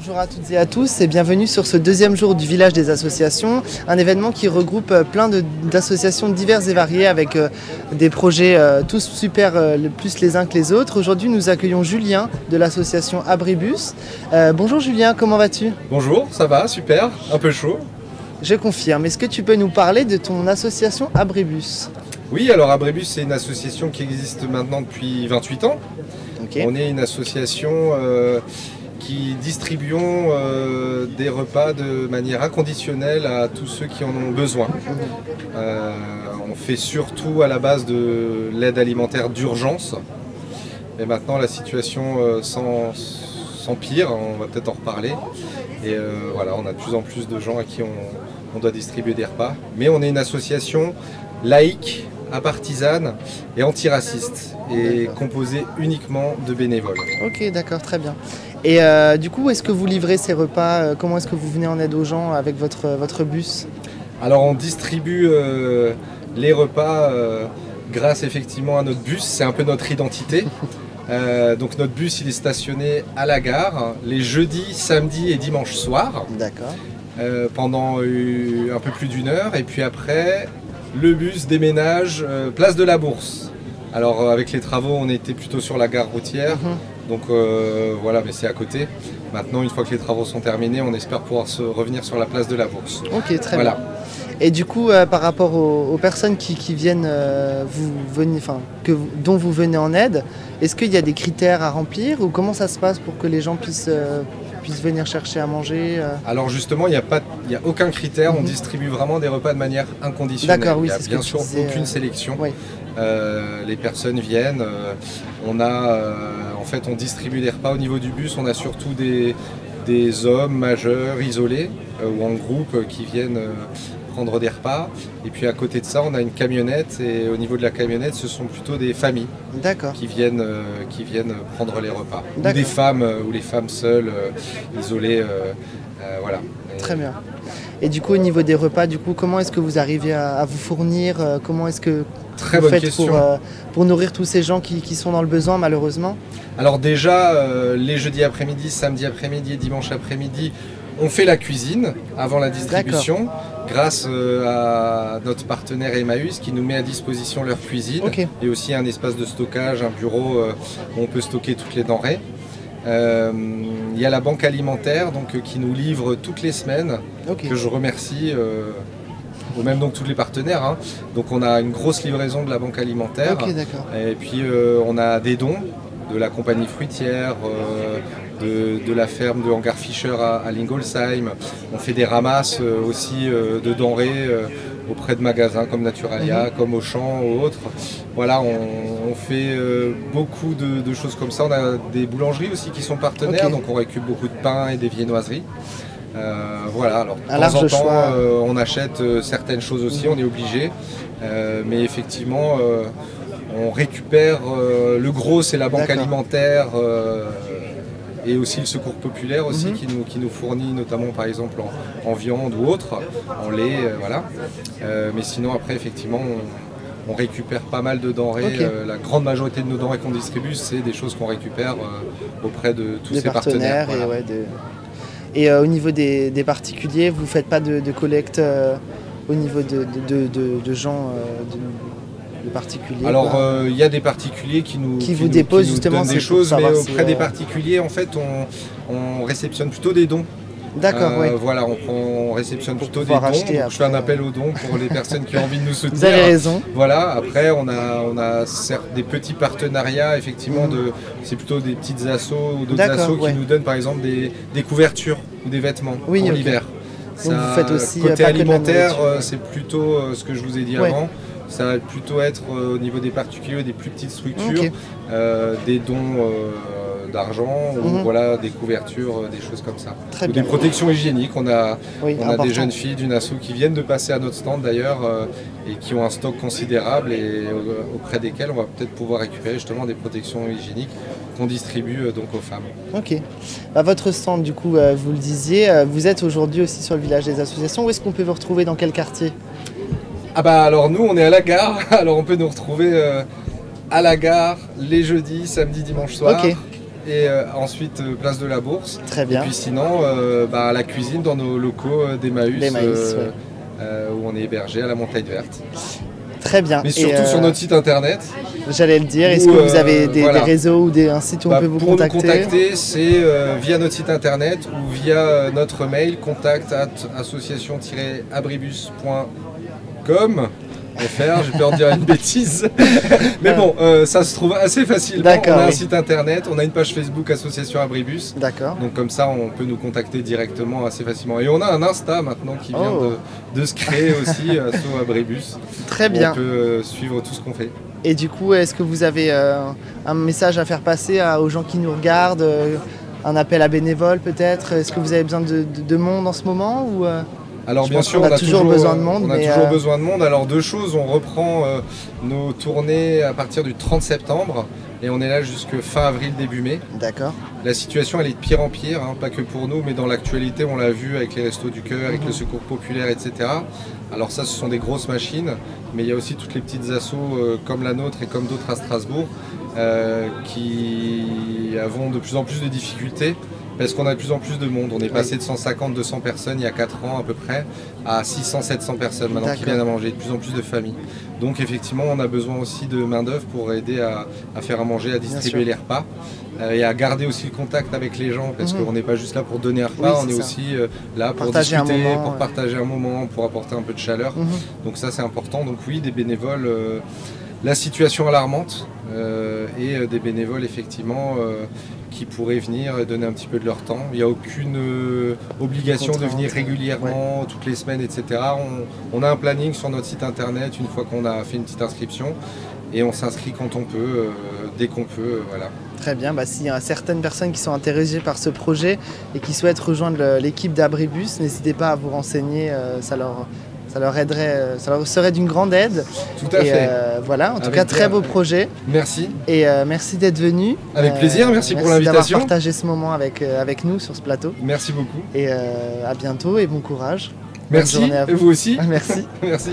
Bonjour à toutes et à tous et bienvenue sur ce deuxième jour du village des associations, un événement qui regroupe plein d'associations diverses et variées avec des projets tous super plus les uns que les autres. Aujourd'hui nous accueillons Julien de l'association Abribus. Bonjour Julien, comment vas-tu? Bonjour, ça va, super, un peu chaud. Je confirme, est-ce que tu peux nous parler de ton association Abribus? Oui, alors Abribus c'est une association qui existe maintenant depuis 28 ans. Okay. On est une association qui distribuons des repas de manière inconditionnelle à tous ceux qui en ont besoin. On fait surtout à la base de l'aide alimentaire d'urgence. Et maintenant la situation s'empire, on va peut-être en reparler. Et voilà, on a de plus en plus de gens à qui on doit distribuer des repas. Mais on est une association laïque, apartisane et antiraciste et composée uniquement de bénévoles. Ok, d'accord, très bien. Et du coup, est-ce que vous livrez ces repas? Comment est-ce que vous venez en aide aux gens avec votre bus? Alors on distribue les repas grâce effectivement à notre bus, c'est un peu notre identité. Donc notre bus il est stationné à la gare les jeudis, samedis et dimanches soirs. D'accord. Pendant un peu plus d'une heure et puis après le bus déménage place de la Bourse. Alors avec les travaux on était plutôt sur la gare routière, donc voilà, mais c'est à côté. Maintenant une fois que les travaux sont terminés on espère pouvoir revenir sur la place de la Bourse. Ok, très voilà. bien. Et du coup par rapport aux personnes qui viennent dont vous venez en aide, est-ce qu'il y a des critères à remplir ou comment ça se passe pour que les gens puissent venir chercher à manger? Alors justement, il n'y a aucun critère, on distribue vraiment des repas de manière inconditionnelle. D'accord, oui, il n'y a bien sûr aucune sélection. Oui. Les personnes viennent, en fait on distribue des repas au niveau du bus, on a surtout des hommes majeurs isolés ou en groupe qui viennent prendre des repas. Et puis à côté de ça, on a une camionnette et au niveau de la camionnette, ce sont plutôt des familles qui viennent prendre les repas. Ou des femmes ou les femmes seules, isolées. Voilà. Très bien. Et du coup, au niveau des repas, comment est-ce que vous arrivez à vous fournir? Comment est-ce que vous faites pour nourrir tous ces gens qui sont dans le besoin, malheureusement? Alors déjà, les jeudis après-midi, samedi après-midi et dimanche après-midi, on fait la cuisine avant la distribution grâce à notre partenaire Emmaüs qui nous met à disposition leur cuisine et aussi un espace de stockage, un bureau où on peut stocker toutes les denrées. Il y a la banque alimentaire qui nous livre toutes les semaines, que je remercie, ou même donc tous les partenaires. Donc on a une grosse livraison de la banque alimentaire et puis on a des dons de la compagnie fruitière, de la ferme de Hangar Fischer à Lingolsheim. On fait des ramasses aussi de denrées auprès de magasins comme Naturalia, comme Auchan ou autres. Voilà, on fait beaucoup de choses comme ça. On a des boulangeries aussi qui sont partenaires, donc on récupère beaucoup de pain et des viennoiseries. Voilà, alors de temps en temps on achète certaines choses aussi, on est obligé, mais effectivement on récupère le gros, c'est la banque alimentaire et aussi le secours populaire aussi qui nous fournit notamment par exemple en viande ou autre, en lait, voilà. Mais sinon après effectivement on récupère pas mal de denrées. La grande majorité de nos denrées qu'on distribue c'est des choses qu'on récupère auprès de tous ces partenaires. Voilà. Et au niveau des particuliers, vous ne faites pas de collecte au niveau de gens de particuliers? Alors il y a des particuliers qui vous déposent justement donnent des choses, mais auprès des particuliers en fait on réceptionne plutôt des dons. D'accord, voilà, on réceptionne plutôt des dons. Donc je fais un appel aux dons pour les personnes qui ont envie de nous soutenir. Vous avez raison. Voilà, après on a certes des petits partenariats, effectivement, c'est plutôt des petites assos ou d'autres assos qui nous donnent par exemple des couvertures ou des vêtements pour l'hiver. Donc vous faites aussi côté alimentaire, c'est plutôt ce que je vous ai dit avant. Ça va plutôt être au niveau des particuliers, des plus petites structures, des dons d'argent, ou voilà, des couvertures, des choses comme ça. Ou des protections hygiéniques. On a des jeunes filles d'une asso qui viennent de passer à notre stand d'ailleurs et qui ont un stock considérable et auprès desquelles on va peut-être pouvoir récupérer justement des protections hygiéniques qu'on distribue donc aux femmes. Ok. Votre stand, du coup, vous le disiez, vous êtes aujourd'hui aussi sur le village des associations. Où est-ce qu'on peut vous retrouver, dans quel quartier? Ah bah alors nous on est à la gare, alors on peut nous retrouver à la gare les jeudis, samedis, dimanches soirs. et ensuite place de la Bourse. Très bien. Et puis sinon, la cuisine dans nos locaux d'Emmaüs, où on est hébergé à la Montagne Verte. Très bien. Mais surtout sur notre site internet. J'allais le dire, est-ce que vous avez des réseaux ou un site où on peut vous contacter? Pour nous contacter, c'est via notre site internet ou via notre mail contact@association-abribus.com. J'ai peur de dire une bêtise. Mais bon, ça se trouve assez facilement. On a un site internet, on a une page Facebook Association Abribus. D'accord. Donc comme ça, on peut nous contacter directement assez facilement. Et on a un Insta maintenant qui vient de se créer aussi, Asso Abribus. Très bien. On peut suivre tout ce qu'on fait. Et du coup, est-ce que vous avez un message à faire passer aux gens qui nous regardent, un appel à bénévoles peut-être? Est-ce que vous avez besoin de monde en ce moment ou Alors bien sûr, on a toujours besoin de monde. Besoin de monde. Alors deux choses, on reprend nos tournées à partir du 30 septembre et on est là jusque fin avril, début mai. D'accord. La situation elle est de pire en pire, pas que pour nous, mais dans l'actualité on l'a vu avec les Restos du Cœur, avec le Secours Populaire, etc. Alors ça, ce sont des grosses machines, mais il y a aussi toutes les petites assos comme la nôtre et comme d'autres à Strasbourg qui avons de plus en plus de difficultés. Parce qu'on a de plus en plus de monde. On est passé de 150-200 personnes il y a 4 ans à peu près à 600-700 personnes maintenant qui viennent à manger, de plus en plus de familles. Donc effectivement, on a besoin aussi de main d'œuvre pour aider à faire à manger, à distribuer les repas et à garder aussi le contact avec les gens parce qu'on n'est pas juste là pour donner un repas, on est aussi là pour discuter, pour partager un moment, pour apporter un peu de chaleur. Donc ça c'est important. Donc oui, des bénévoles, la situation alarmante et des bénévoles effectivement qui pourraient venir et donner un petit peu de leur temps. Il n'y a aucune obligation de venir régulièrement, toutes les semaines, etc. On a un planning sur notre site internet une fois qu'on a fait une petite inscription et on s'inscrit quand on peut, dès qu'on peut, voilà. Très bien, s'il y a certaines personnes qui sont intéressées par ce projet et qui souhaitent rejoindre l'équipe d'Abribus, n'hésitez pas à vous renseigner, ça leur aiderait, ça leur serait d'une grande aide. Tout à fait. Voilà, en tout cas, très beau projet. Merci. Et merci d'être venu. Avec plaisir, merci pour l'invitation. Merci d'avoir partagé ce moment avec nous sur ce plateau. Merci beaucoup. Et à bientôt et bon courage. Merci, et vous aussi. Merci. Merci.